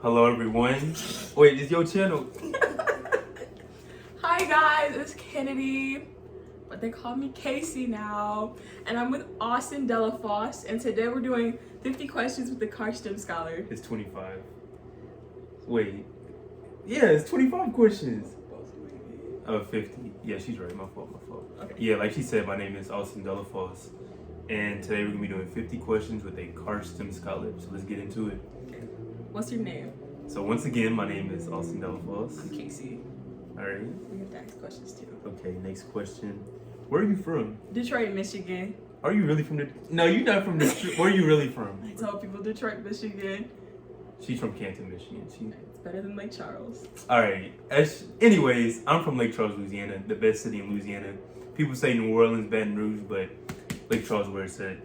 Hello everyone. Wait, it's your channel. Hi guys, it's Kennedy, but they call me Casey now, and I'm with Austin Delafosse, and today we're doing 50 questions with the Karsten Scholar. It's 25. Wait. Yeah, it's 25 questions. 50. Yeah, she's right. My fault. Okay. Yeah, like she said, my name is Austin Delafosse, and today we're gonna be doing 50 questions with a Karsten Scholar. So let's get into it. Okay. What's your name? So once again, my name is Austin Delafosse. I'm Casey. All right. We have to ask questions too. Okay. Next question. Where are you from? Detroit, Michigan. Are you really from the? No, you're not from Detroit. Where are you really from? I tell people Detroit, Michigan. She's from Canton, Michigan. It's better than Lake Charles. All right. Anyways, I'm from Lake Charles, Louisiana, the best city in Louisiana. People say New Orleans, Baton Rouge, but Lake Charles is where it's at.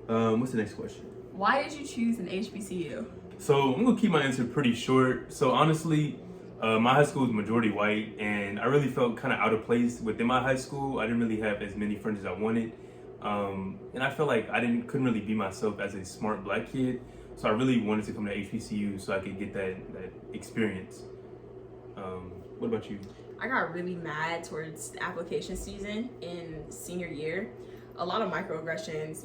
What's the next question? Why did you choose an HBCU? So I'm gonna keep my answer pretty short. So honestly, my high school is majority white, and I really felt kind of out of place within my high school. I didn't really have as many friends as I wanted, and I felt like I couldn't really be myself as a smart black kid. So I really wanted to come to HBCU so I could get that experience. What about you? I got really mad towards the application season in senior year. A lot of microaggressions,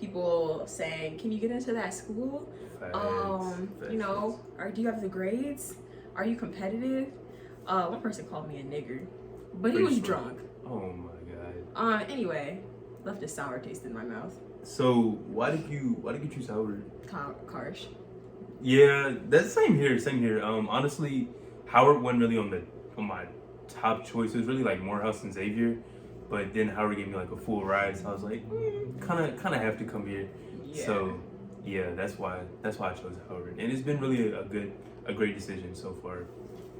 people saying, "Can you get into that school?" Or do you have the grades? Are you competitive? One person called me a nigger, but he was drunk. Oh my god. Anyway, left a sour taste in my mouth. So why did you choose Howard? Karsh. Yeah, that's same here. Honestly, Howard wasn't really on my top choice. It was really like Morehouse and Xavier, but then Howard gave me like a full ride, so I was like, kind of have to come here. Yeah. So yeah, that's why I chose Howard, and it's been really a great decision so far.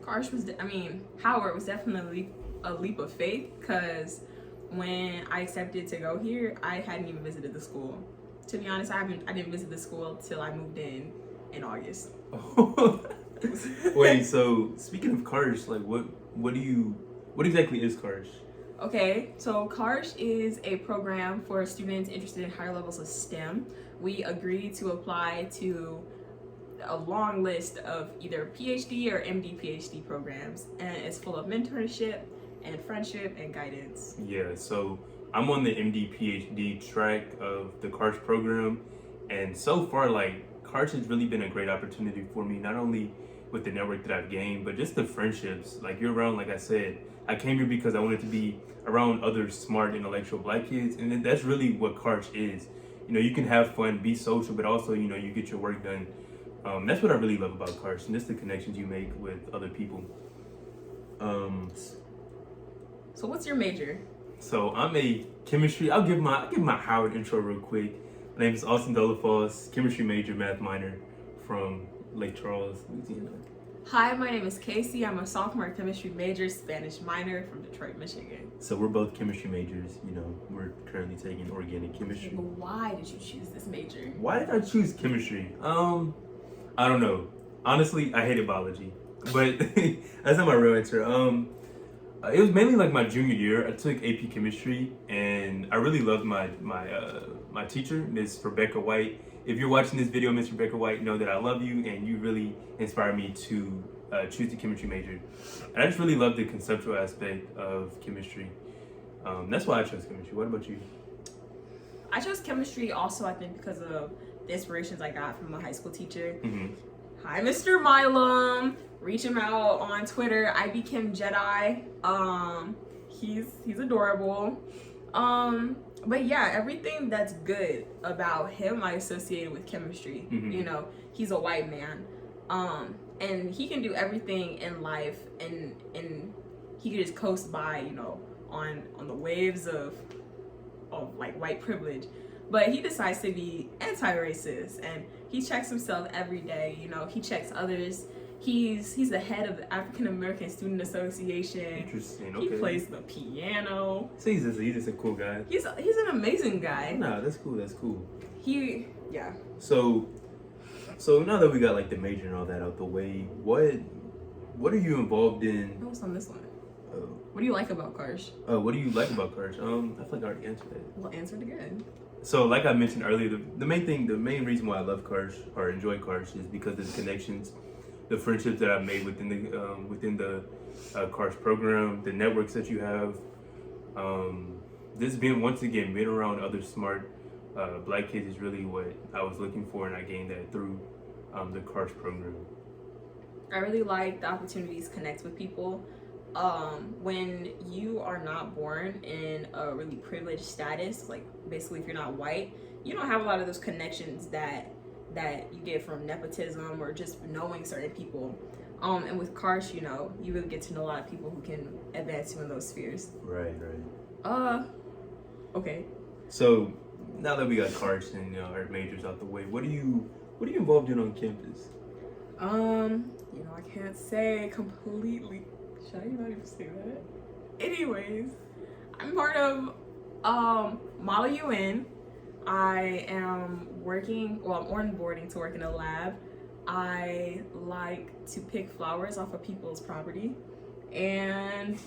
Howard was definitely a leap of faith, because when I accepted to go here, I hadn't even visited the school. To be honest, I didn't visit the school till I moved in August. Wait, so speaking of Karsh, like what exactly is Karsh? Okay, so Karsh is a program for students interested in higher levels of STEM. We agreed to apply to a long list of either PhD or MD PhD programs, and it's full of mentorship and friendship and guidance. Yeah, so I'm on the MD PhD track of the Karsh program, and so far, like, Karsh has really been a great opportunity for me, not only with the network that I've gained, but just the friendships. Like, you're around, like I said, I came here because I wanted to be around other smart, intellectual black kids, and that's really what Karsh is. You can have fun, be social, but also, you get your work done. That's what I really love about Karsh, and just the connections you make with other people. So what's your major? So I'm a chemistry. I'll give my Howard intro real quick. My name is Austin Delafosse, chemistry major, math minor from Lake Charles, Louisiana. Hi, my name is Casey. I'm a sophomore chemistry major, Spanish minor from Detroit, Michigan. So we're both chemistry majors. We're currently taking organic chemistry. But why did you choose this major? Why did I choose chemistry? I don't know. Honestly, I hated biology, but that's not my real answer. It was mainly like my junior year. I took AP chemistry, and I really loved my teacher, Miss Rebecca White. If you're watching this video, Miss Rebecca White, know that I love you, and you really inspired me to choose the chemistry major. And I just really love the conceptual aspect of chemistry. That's why I chose chemistry. What about you? I chose chemistry also, I think, because of the inspirations I got from my high school teacher. Mm-hmm. Hi, Mr. Milam. Reach him out on Twitter. I became Jedi. He's adorable. But yeah, everything that's good about him I associated with chemistry. Mm-hmm. He's a white man. And he can do everything in life, and he can just coast by, on the waves of like white privilege. But he decides to be anti-racist, and he checks himself every day. He checks others. He's the head of the African American Student Association. Interesting. Okay. He plays the piano. So he's just a cool guy. He's an amazing guy. Nah, that's cool. Yeah. So now that we got like the major and all that out the way, what are you involved in? What's on this one? What do you like about Karsh? What do you like about Karsh? I feel like I already answered that. Well, answer it again. So like I mentioned earlier, the main reason why I love Karsh or enjoy Karsh is because of the connections. the friendships that I've made within the CARS program, the networks that you have. This being around other smart black kids is really what I was looking for, and I gained that through the CARS program. I really like the opportunities to connect with people. When you are not born in a really privileged status, like basically if you're not white, you don't have a lot of those connections that you get from nepotism or just knowing certain people. And with CARS, you really get to know a lot of people who can advance you in those spheres. Right. Okay. So now that we got CARS and our majors out the way, what are you involved in on campus? I can't say completely. Should I not even say that? Anyways, I'm part of Model UN. I am I'm onboarding to work in a lab. I like to pick flowers off of people's property, and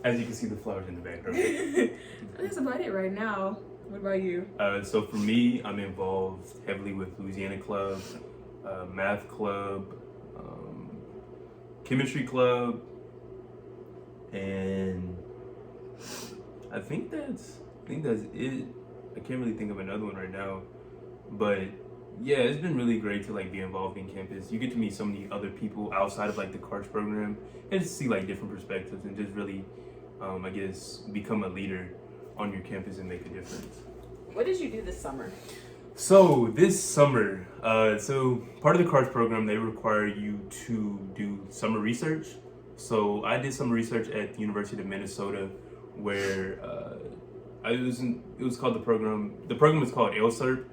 as you can see, the flowers in the background. that's about it right now. What about you? So for me, I'm involved heavily with Louisiana Club, Math Club, Chemistry Club, and I think that's it. I can't really think of another one right now, but yeah, it's been really great to be involved in campus. You get to meet so many other people outside of the CARS program and just see different perspectives and just really, I guess, become a leader on your campus and make a difference. What did you do this summer? So this summer, so part of the CARS program, they require you to do summer research. So I did some research at the University of Minnesota, where it was called the program. The program is called LSERP,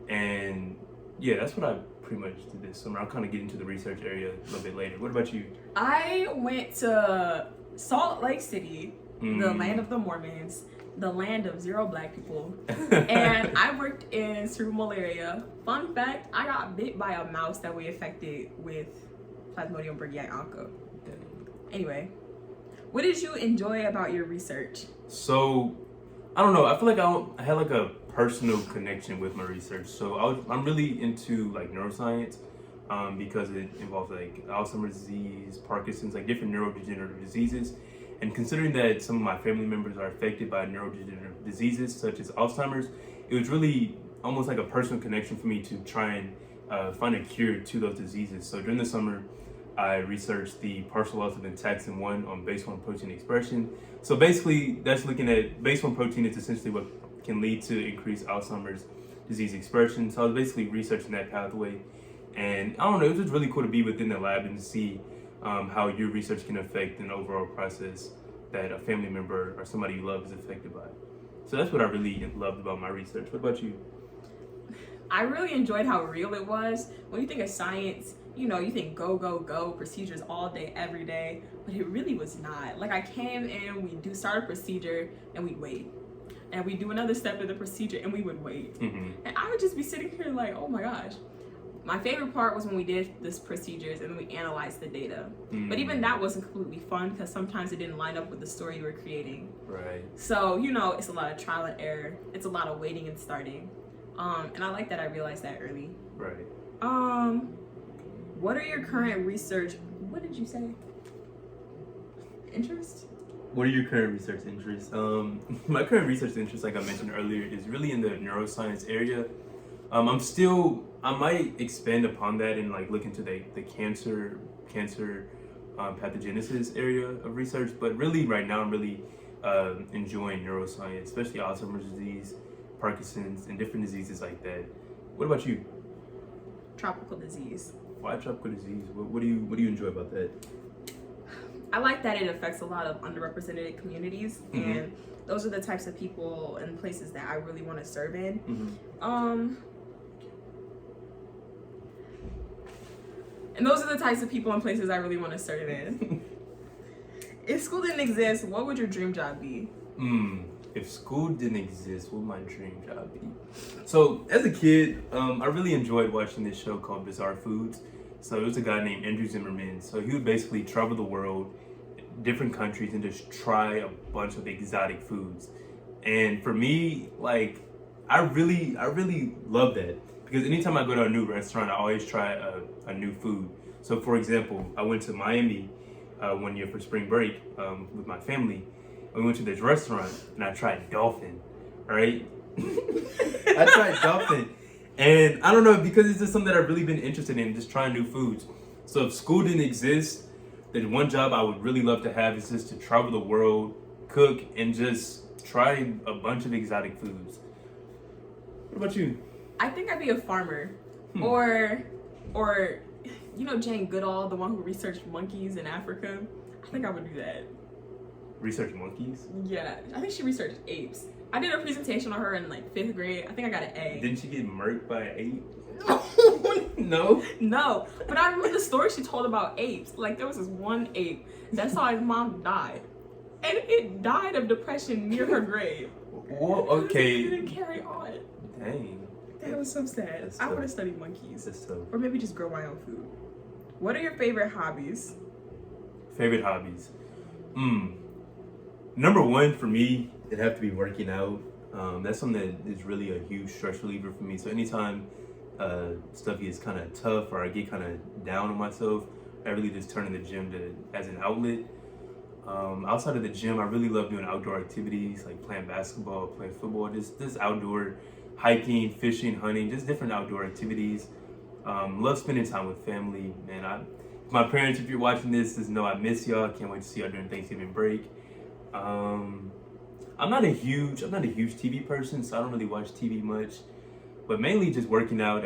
and yeah, that's what I pretty much did this summer. I'll kind of get into the research area a little bit later. What about you? I went to Salt Lake City, the land of the Mormons, the land of 0 black people, and I worked in cerebral malaria. Fun fact, I got bit by a mouse that we infected with Plasmodium burgdorferi. Anyway, what did you enjoy about your research? So, I don't know. I feel like I had a personal connection with my research. So I'm really into neuroscience because it involves Alzheimer's disease, Parkinson's, different neurodegenerative diseases. And considering that some of my family members are affected by neurodegenerative diseases such as Alzheimer's, it was really almost like a personal connection for me to try and find a cure to those diseases. So during the summer, I researched the partial loss of ataxin 1 on base-1 protein expression. So basically, that's looking at base-1 protein is essentially what can lead to increased Alzheimer's disease expression. So I was basically researching that pathway. And I don't know, it was just really cool to be within the lab and to see how your research can affect an overall process that a family member or somebody you love is affected by. So that's what I really loved about my research. What about you? I really enjoyed how real it was. When you think of science, you think go, procedures all day, every day, but it really was not. I came in, we start a procedure, and we'd wait. And we'd do another step of the procedure, and we would wait. Mm-hmm. And I would just be sitting here oh my gosh. My favorite part was when we did this procedures and then we analyzed the data. Mm. But even that wasn't completely fun because sometimes it didn't line up with the story you were creating. Right. So, it's a lot of trial and error. It's a lot of waiting and starting. And I like that I realized that early. Right. What are your current research, what did you say? Interests? What are your current research interests? My current research interest, like I mentioned earlier, is really in the neuroscience area. I might expand upon that and look into the cancer pathogenesis area of research. But really, right now, I'm really enjoying neuroscience, especially Alzheimer's disease, Parkinson's, and different diseases like that. What about you? Tropical disease. Why tropical disease? What do you enjoy about that? I like that it affects a lot of underrepresented communities, mm-hmm. and those are the types of people and places that I really want to serve in. Mm-hmm. And those are the types of people and places I really want to serve in. If school didn't exist, what would your dream job be? If school didn't exist, what would my dream job be? So, as a kid, I really enjoyed watching this show called Bizarre Foods. So, it was a guy named Andrew Zimmerman. So, he would basically travel the world, different countries, and just try a bunch of exotic foods. And for me, I really love that. because anytime I go to a new restaurant, I always try a new food. So, for example, I went to Miami 1 year for spring break with my family. We went to this restaurant and I tried dolphin, right? I tried dolphin, and I don't know, because it's just something that I've really been interested in, just trying new foods. So if school didn't exist, then one job I would really love to have is just to travel the world, cook, and just try a bunch of exotic foods. What about you? I think I'd be a farmer, or you know Jane Goodall, the one who researched monkeys in Africa. I think I would do that. Research monkeys? Yeah, I think she researched apes. I did a presentation on her in like 5th grade. I think I got an A. Didn't she get murked by an ape? No. No? No, but I remember the story she told about apes. Like, there was this one ape that saw his mom died, and it died of depression near her grave. Well, okay. It didn't carry on. Dang. That was so sad. That's I tough. would have studied monkeys, That's tough. or maybe just grow my own food. What are your favorite hobbies? Favorite hobbies? Number one for me, it'd have to be working out. That's something that is really a huge stress reliever for me. So anytime stuff gets kind of tough or I get kind of down on myself, I really just turn to the gym as an outlet. Outside of the gym, I really love doing outdoor activities like playing basketball, playing football, just outdoor hiking, fishing, hunting, just different outdoor activities. Love spending time with family, man. My parents, if you're watching this, just know I miss y'all. Can't wait to see y'all during Thanksgiving break. I'm not a huge TV person, so I don't really watch TV much. But mainly just working out,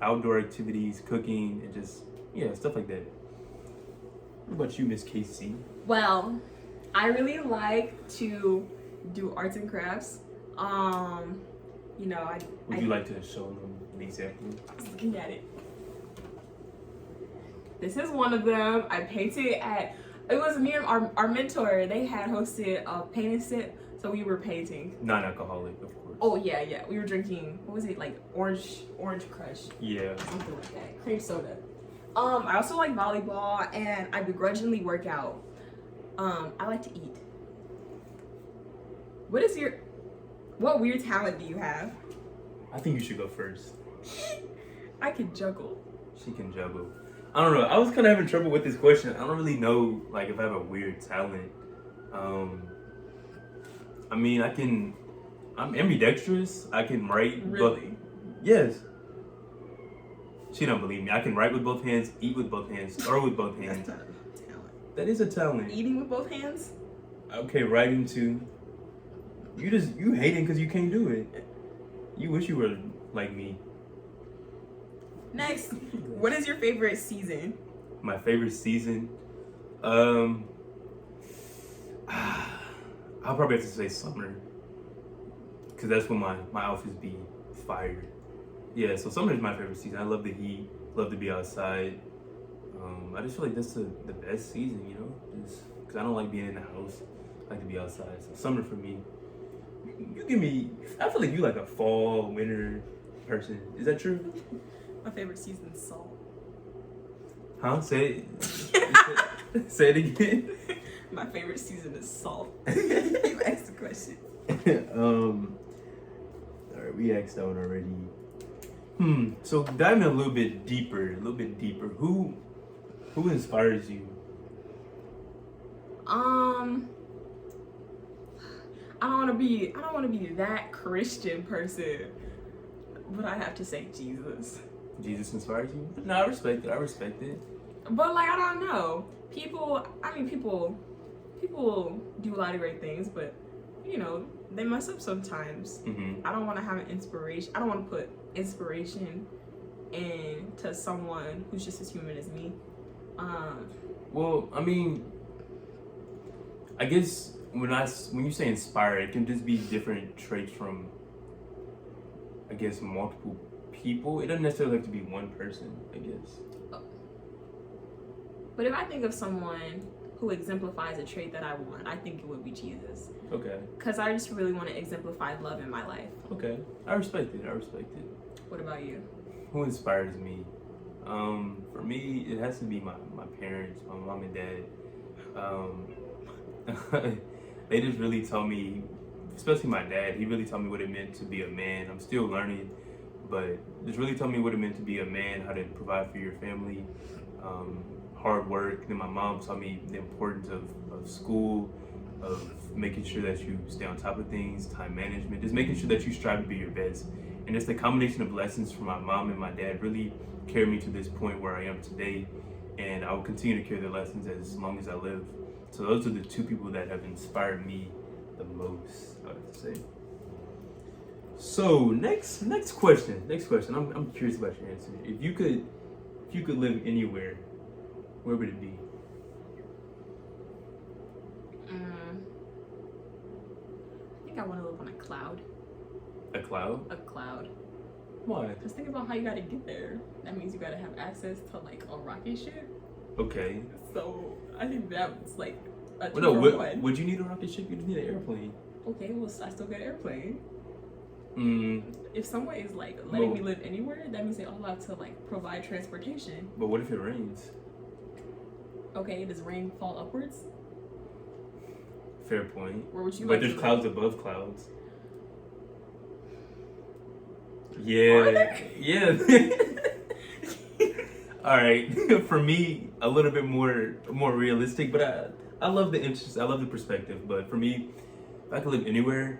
outdoor activities, cooking, and just stuff like that. What about you, Miss Casey? Well, I really like to do arts and crafts. You know, Would you like to show them an example? Just looking at it. This is one of them. I painted at, it was me and our mentor, they had hosted a painting set, so we were painting. Non-alcoholic, of course. Oh yeah. We were drinking, what was it, like orange crush? Yeah. Something like that. Cream soda. I also like volleyball, and I begrudgingly work out. I like to eat. What weird talent do you have? I think you should go first. I can juggle. She can juggle. I don't know. I was kind of having trouble with this question. I don't really know, like, if I have a weird talent. I mean, I'm ambidextrous. I can write. Really? Yes. She don't believe me. I can write with both hands, eat with both hands, throw with both hands. That's not a talent. That is a talent. Eating with both hands? Okay, writing too. You hating because you can't do it. You wish you were like me. Next, what is your favorite season? My favorite season? I'll probably have to say summer. Because that's when my outfits be fire. Yeah, so summer is my favorite season. I love the heat, love to be outside. I just feel like that's the best season, you know? Just because I don't like being in the house. I like to be outside. So summer for me. You give me, I feel like you like a fall, winter person. Is that true? My favorite season is salt. Huh? Say it. Say it again. My favorite season is salt. You asked the question. Alright, we asked that one already. So diving a little bit deeper. Who inspires you? I don't want to be that Christian person, but I have to say Jesus. Jesus inspires you? No, I respect it. But like, I don't know. People do a lot of great things, but you know, they mess up sometimes. Mm-hmm. I don't want to have an inspiration. I don't want to put inspiration into someone who's just as human as me. Well, I mean, I guess when you say inspire, it can just be different traits from, I guess, multiple people. It doesn't necessarily have to be one person, I guess. But if I think of someone who exemplifies a trait that I want, I think it would be Jesus. Okay. Because I just really want to exemplify love in my life. Okay. I respect it. What about you? Who inspires me? For me, it has to be my parents, my mom and dad. They just really taught me, especially my dad, he really taught me what it meant to be a man. I'm still learning, but just really taught me what it meant to be a man, how to provide for your family, hard work. Then my mom taught me the importance of school, of making sure that you stay on top of things, time management, just making sure that you strive to be your best. And just the combination of lessons from my mom and my dad really carried me to this point where I am today. And I will continue to carry the lessons as long as I live. So those are the two people that have inspired me the most, I would have to say. So next question. I'm curious about your answer. If you could live anywhere, where would it be? I think I want to live on a cloud. A cloud? A cloud. Why? Just think about how you got to get there. That means you got to have access to like a rocket ship. Okay. So I think that's like a two Well, for no, one. would you need a rocket ship? You just need an airplane. Okay, well I still got an airplane. Mm, If someone is like letting me live anywhere, that means they all have to like provide transportation. but what if it rains? Okay, does rain fall upwards? Fair point. Where would you But like there's to clouds live? above clouds. Are Yeah. there? Yeah. All right. For me, a little bit more realistic, but I love the interest. I love the perspective. But for me, if I could live anywhere,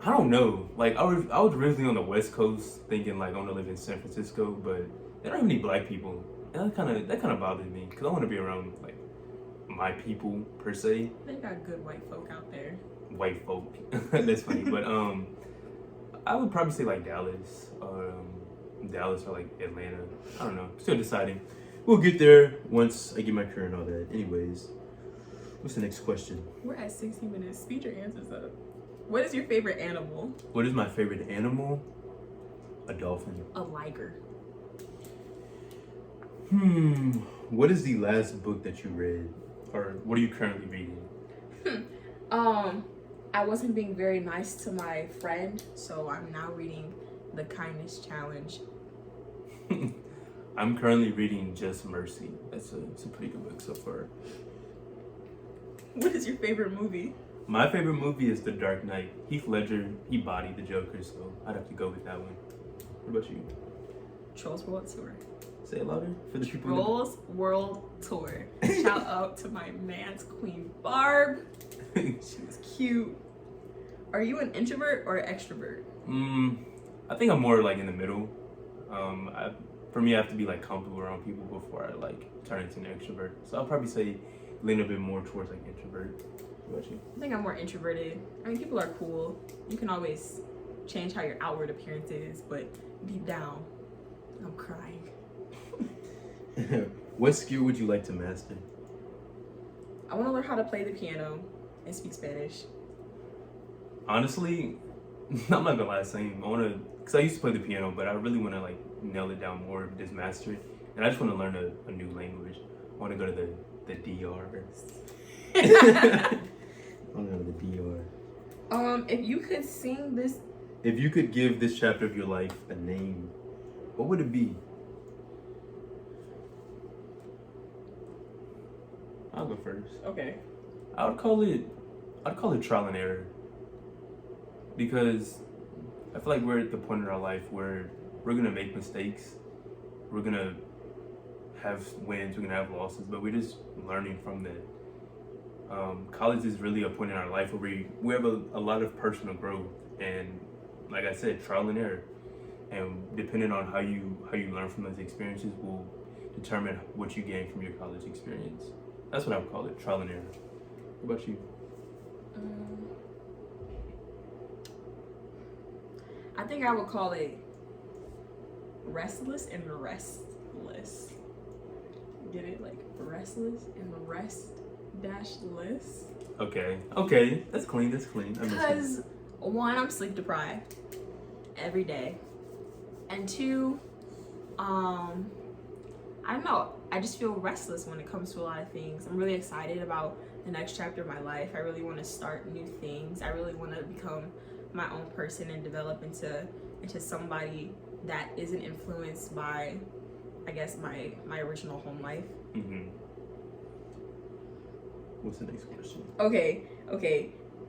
I don't know. Like I was originally on the West Coast thinking like I want to live in San Francisco, but there don't have any black people, and that kind of bothered me because I want to be around like my people per se, They got good white folk out there. white folk. That's funny, but I would probably say like Dallas or like Atlanta. I don't know. Still deciding. We'll get there once I get my career and all that. Anyways, what's the next question? We're at 60 minutes. Speed your answers up. What is your favorite animal? What is my favorite animal? A dolphin. A liger. What is the last book that you read? Or what are you currently reading? I wasn't being very nice to my friend, so I'm now reading The Kindness Challenge. I'm currently reading Just Mercy. It's a pretty good book so far. What is your favorite movie? My favorite movie is The Dark Knight. Heath Ledger, he bodied the Joker, so I'd have to go with that one. What about you? Trolls World Tour. Say it louder for the people. Trolls World Tour. Shout out to my man's Queen Barb. She was cute. Are you an introvert or an extrovert? I think I'm more like in the middle. For me, I have to be like comfortable around people before I like turn into an extrovert. So I'll probably say lean a bit more towards like introvert. What about you? I think I'm more introverted. I mean, people are cool. You can always change how your outward appearance is, but deep down, I'm crying. What skill would you like to master? I want to learn how to play the piano and speak Spanish. Honestly, I'm not gonna lie, same. I wanna, cause I used to play the piano, but I really wanna like nail it down more, just master it. And I just wanna learn a new language. I wanna go to the DR. I wanna go to the DR. If you could sing this, If you could give this chapter of your life a name, what would it be? I'll go first. okay. I'd call it trial and error. Because I feel like we're at the point in our life where we're gonna make mistakes. We're gonna have wins, we're gonna have losses, but we're just learning from that. College is really a point in our life where we have a lot of personal growth, and like I said, trial and error. And depending on how you learn from those experiences will determine what you gain from your college experience. That's what I would call it, trial and error. What about you? I think I would call it restless and restless. Get it? Like restless and rest-less. Okay, that's clean. I understand. Because one, I'm sleep deprived every day, and two, I don't know. I just feel restless when it comes to a lot of things. I'm really excited about the next chapter of my life. I really want to start new things. I really want to become my own person and develop into somebody that isn't influenced by, I guess, my original home life. Mm-hmm. What's the next question? Okay.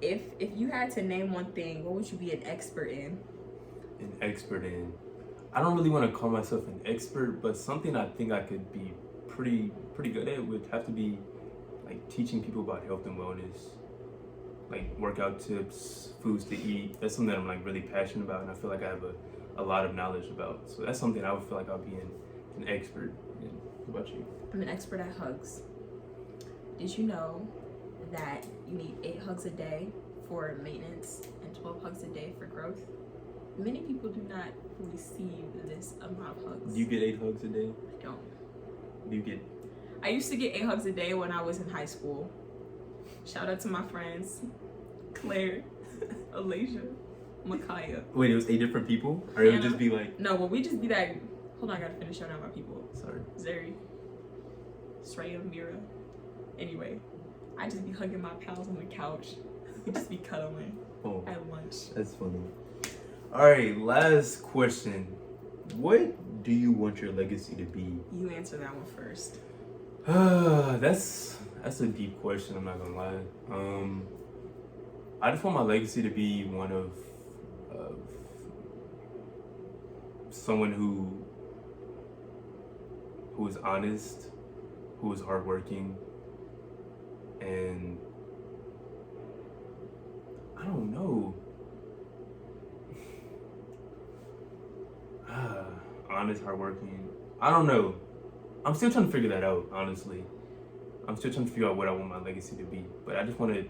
If you had to name one thing, what would you be an expert in? an expert in. I don't really want to call myself an expert, but something I think I could be pretty good at would have to be like teaching people about health and wellness, like workout tips, foods to eat. That's something that I'm like really passionate about, and I feel like I have a lot of knowledge about. So that's something I would feel like I'll be an expert in. What about you? I'm an expert at hugs. Did you know that you need 8 hugs a day for maintenance and 12 hugs a day for growth? Many people do not receive this amount of hugs. Do you get 8 hugs a day? I don't. Do you get? I used to get 8 hugs a day when I was in high school. Shout out to my friends, Claire, Alasia, Micaiah. Wait, it was 8 different people, or it would Hannah. just be like? No, well, we just be that. Hold on, I gotta finish shouting out my people. Sorry. Zeri, Sreya, Mira. Anyway, I just be hugging my pals on the couch. We just be cuddling Oh, at lunch. that's funny. All right, last question. What do you want your legacy to be? You answer that one first. That's a deep question. I'm not gonna lie. I just want my legacy to be one of someone who is honest, who is hardworking, and I don't know. Honest, hardworking. I don't know. I'm still trying to figure that out, honestly. I'm still trying to figure out what I want my legacy to be. But I just want to, at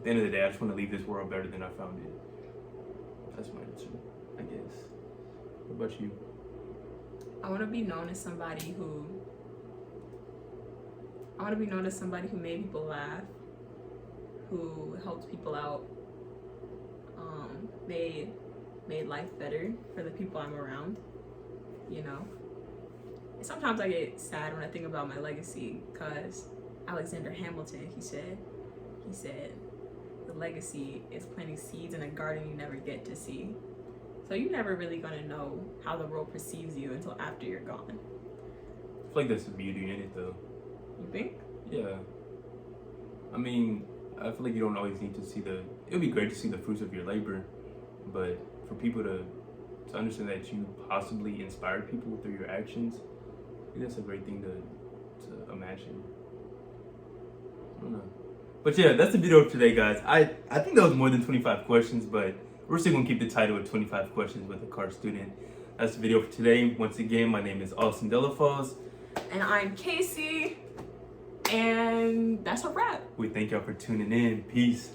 the end of the day, I just want to leave this world better than I found it. That's my answer, I guess. What about you? I want to be known as somebody who. Made people laugh, who helped people out, made life better for the people I'm around. You know. And sometimes I get sad when I think about my legacy, because Alexander Hamilton, he said, the legacy is planting seeds in a garden you never get to see. So you're never really gonna know how the world perceives you until after you're gone. I feel like there's some beauty in it, though. You think? Yeah. I mean, I feel like you don't always need to see it would be great to see the fruits of your labor, but for people to understand that you possibly inspired people through your actions, I think that's a great thing to imagine. I don't know. But yeah, that's the video of today, guys. I think that was more than 25 questions, but we're still gonna keep the title at 25 questions with a car student. That's the video for today. Once again, my name is Austin Delafos. And I'm Casey, and that's a wrap. We thank y'all for tuning in. Peace.